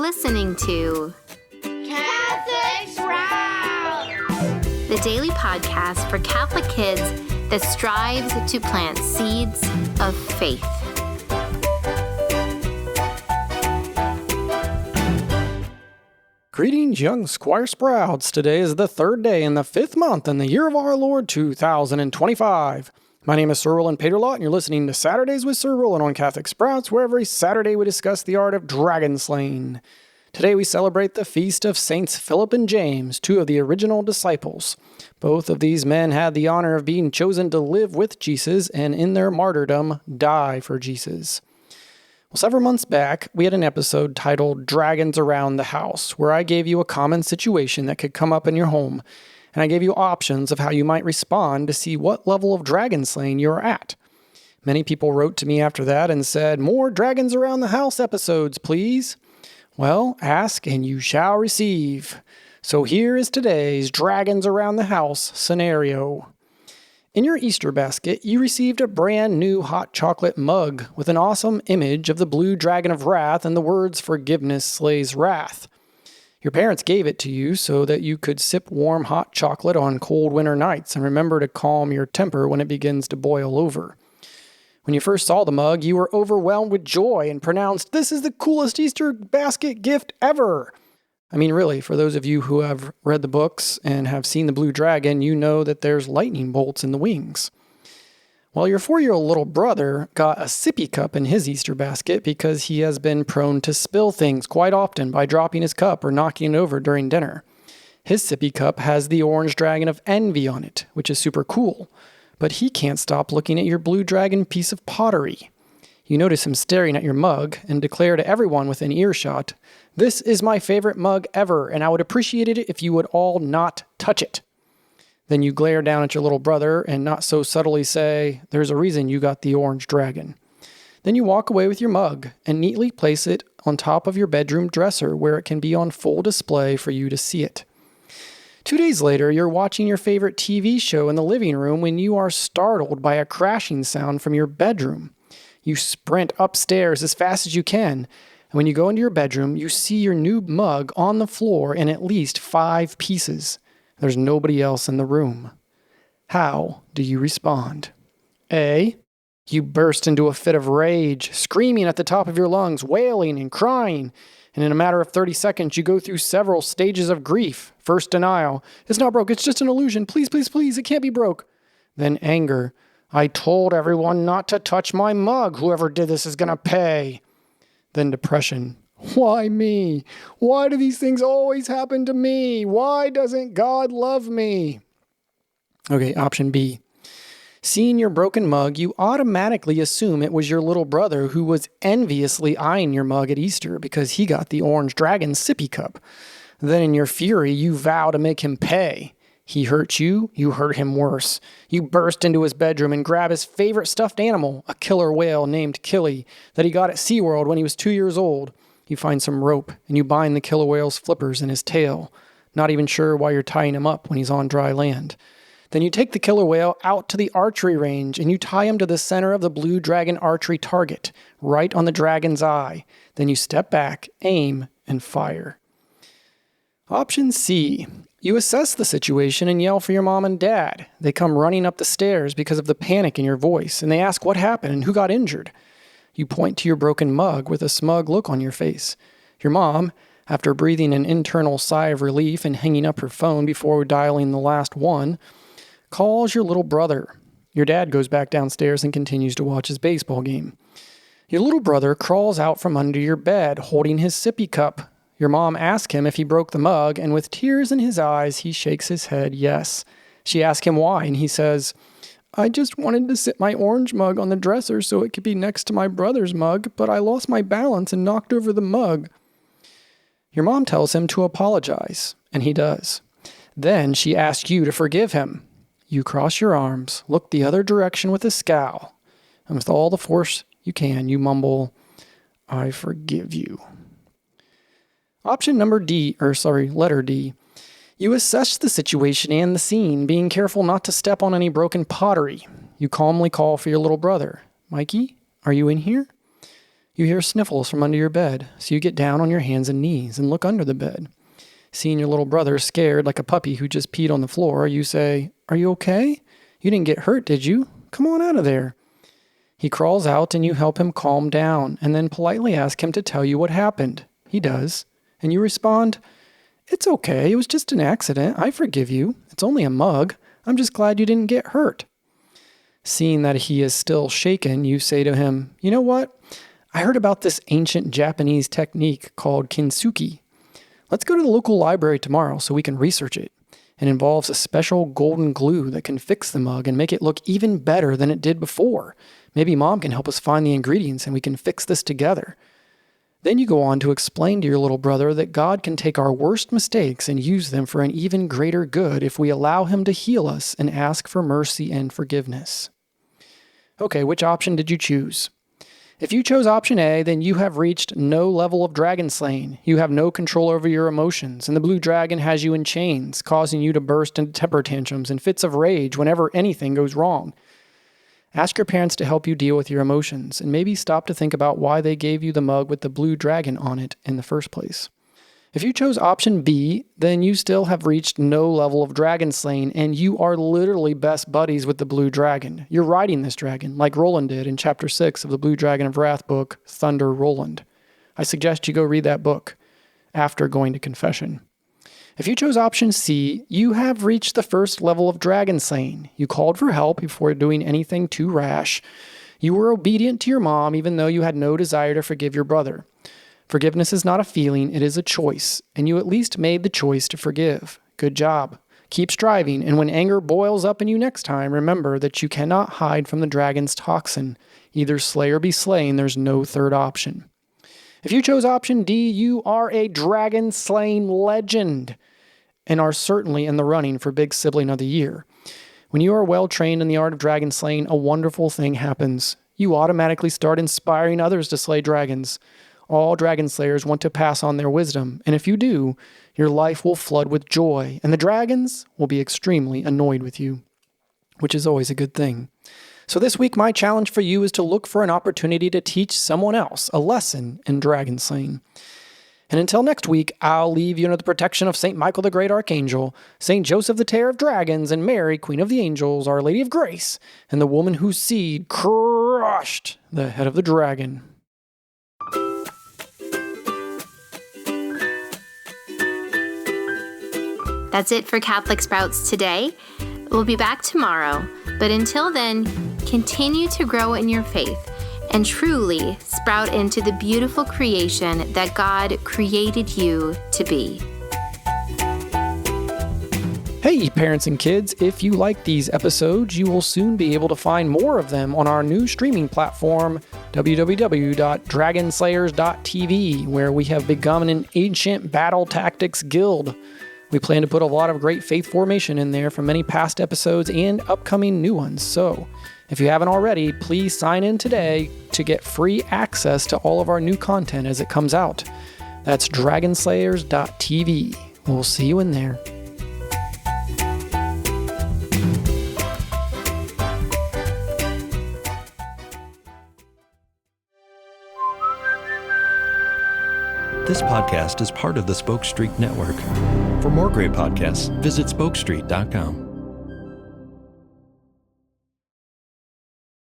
listening to Catholic Sprout, the daily podcast for Catholic kids that strives to plant seeds of faith. Greetings, young Squire Sprouts. Today is the third day in the fifth month in the year of our Lord 2025. My name is Sir Rolland and you're listening to Saturdays with Sir Rolland on Catholic Sprouts, where every Saturday we discuss the art of dragon slaying. Today we celebrate the feast of Saints Philip and James, two of the original disciples. Both of these men had the honor of being chosen to live with Jesus and in their martyrdom die for Jesus. Well, several months back, we had an episode titled Dragons Around the House, where I gave you a common situation that could come up in your home, and I gave you options of how you might respond to see what level of dragon slaying you're at. Many people wrote to me after that and said, "More Dragons Around the House episodes, please." Well, ask and you shall receive. So here is today's Dragons Around the House scenario. In your Easter basket, you received a brand new hot chocolate mug with an awesome image of the blue dragon of wrath and the words "forgiveness slays wrath." Your parents gave it to you so that you could sip warm hot chocolate on cold winter nights and remember to calm your temper when it begins to boil over. When you first saw the mug, you were overwhelmed with joy and pronounced, "This is the coolest Easter basket gift ever." I mean, really, for those of you who have read the books and have seen the blue dragon, you know that there's lightning bolts in the wings. Well, your 4-year-old little brother got a sippy cup in his Easter basket because he has been prone to spill things quite often by dropping his cup or knocking it over during dinner. His sippy cup has the orange dragon of envy on it, which is super cool, but he can't stop looking at your blue dragon piece of pottery. You notice him staring at your mug and declare to everyone within earshot, "This is my favorite mug ever, and I would appreciate it if you would all not touch it." Then you glare down at your little brother and not so subtly say, "There's a reason you got the orange dragon." Then you walk away with your mug and neatly place it on top of your bedroom dresser where it can be on full display for you to see it. 2 days later, you're watching your favorite TV show in the living room when you are startled by a crashing sound from your bedroom. You sprint upstairs as fast as you can, and when you go into your bedroom, you see your new mug on the floor in at least 5 pieces. There's nobody else in the room. How do you respond? A. You burst into a fit of rage, screaming at the top of your lungs, wailing and crying, and in a matter of 30 seconds, you go through several stages of grief. First, denial. "It's not broke, it's just an illusion. Please, please, please, it can't be broke." Then anger. "I told everyone not to touch my mug. Whoever did this is going to pay." Then depression. "Why me? Why do these things always happen to me? Why doesn't God love me?" Okay, option B. Seeing your broken mug, you automatically assume it was your little brother who was enviously eyeing your mug at Easter because he got the orange dragon sippy cup. Then in your fury, you vow to make him pay. He hurt you, you hurt him worse. You burst into his bedroom and grab his favorite stuffed animal, a killer whale named Killy, that he got at SeaWorld when he was 2 years old. You find some rope, and you bind the killer whale's flippers in his tail, not even sure why you're tying him up when he's on dry land. Then you take the killer whale out to the archery range, and you tie him to the center of the blue dragon archery target, right on the dragon's eye. Then you step back, aim, and fire. Option C. You assess the situation and yell for your mom and dad. They come running up the stairs because of the panic in your voice, and they ask what happened and who got injured. You point to your broken mug with a smug look on your face. Your mom, after breathing an internal sigh of relief and hanging up her phone before dialing the last one, calls your little brother. Your dad goes back downstairs and continues to watch his baseball game. Your little brother crawls out from under your bed holding his sippy cup. Your mom asks him if he broke the mug, and with tears in his eyes, he shakes his head yes. She asks him why, and he says, "I just wanted to sit my orange mug on the dresser so it could be next to my brother's mug, but I lost my balance and knocked over the mug." Your mom tells him to apologize, and he does. Then she asks you to forgive him. You cross your arms, look the other direction with a scowl, and with all the force you can, you mumble, "I forgive you." Option letter D. You assess the situation and the scene, being careful not to step on any broken pottery. You calmly call for your little brother. "Mikey, are you in here?" You hear sniffles from under your bed, so you get down on your hands and knees and look under the bed. Seeing your little brother scared like a puppy who just peed on the floor, you say, "Are you okay? You didn't get hurt, did you? Come on out of there." He crawls out and you help him calm down and then politely ask him to tell you what happened. He does. And you respond, "It's okay. It was just an accident. I forgive you. It's only a mug. I'm just glad you didn't get hurt." Seeing that he is still shaken, you say to him, "You know what? I heard about this ancient Japanese technique called kintsugi. Let's go to the local library tomorrow so we can research it. It involves a special golden glue that can fix the mug and make it look even better than it did before. Maybe Mom can help us find the ingredients and we can fix this together." Then you go on to explain to your little brother that God can take our worst mistakes and use them for an even greater good if we allow Him to heal us and ask for mercy and forgiveness. Okay, which option did you choose? If you chose option A, then you have reached no level of dragon slaying. You have no control over your emotions, and the blue dragon has you in chains, causing you to burst into temper tantrums and fits of rage whenever anything goes wrong. Ask your parents to help you deal with your emotions, and maybe stop to think about why they gave you the mug with the blue dragon on it in the first place. If you chose option B, then you still have reached no level of dragon slaying, and you are literally best buddies with the blue dragon. You're riding this dragon, like Rolland did in Chapter 6 of the Blue Dragon of Wrath book, Thunder Rolland. I suggest you go read that book after going to confession. If you chose option C, you have reached the first level of dragon slaying. You called for help before doing anything too rash. You were obedient to your mom even though you had no desire to forgive your brother. Forgiveness is not a feeling, it is a choice, and you at least made the choice to forgive. Good job. Keep striving, and when anger boils up in you next time, remember that you cannot hide from the dragon's toxin. Either slay or be slain, there's no third option. If you chose option D, you are a dragon-slaying legend and are certainly in the running for Big Sibling of the Year. When you are well trained in the art of dragon slaying, a wonderful thing happens. You automatically start inspiring others to slay dragons. All dragon slayers want to pass on their wisdom, and if you do, your life will flood with joy, and the dragons will be extremely annoyed with you, which is always a good thing. So this week, my challenge for you is to look for an opportunity to teach someone else a lesson in dragon slaying. And until next week, I'll leave you under the protection of St. Michael the Great Archangel, St. Joseph the Terror of Dragons, and Mary, Queen of the Angels, Our Lady of Grace, and the woman whose seed crushed the head of the dragon. That's it for Catholic Sprouts today. We'll be back tomorrow, but until then, continue to grow in your faith and truly sprout into the beautiful creation that God created you to be. Hey, parents and kids, if you like these episodes, you will soon be able to find more of them on our new streaming platform, www.dragonslayers.tv, where we have begun an ancient battle tactics guild. We plan to put a lot of great faith formation in there from many past episodes and upcoming new ones. So, if you haven't already, please sign in today to get free access to all of our new content as it comes out. That's dragonslayers.tv. We'll see you in there. This podcast is part of the Spoke Street Network. For more great podcasts, visit spokestreet.com.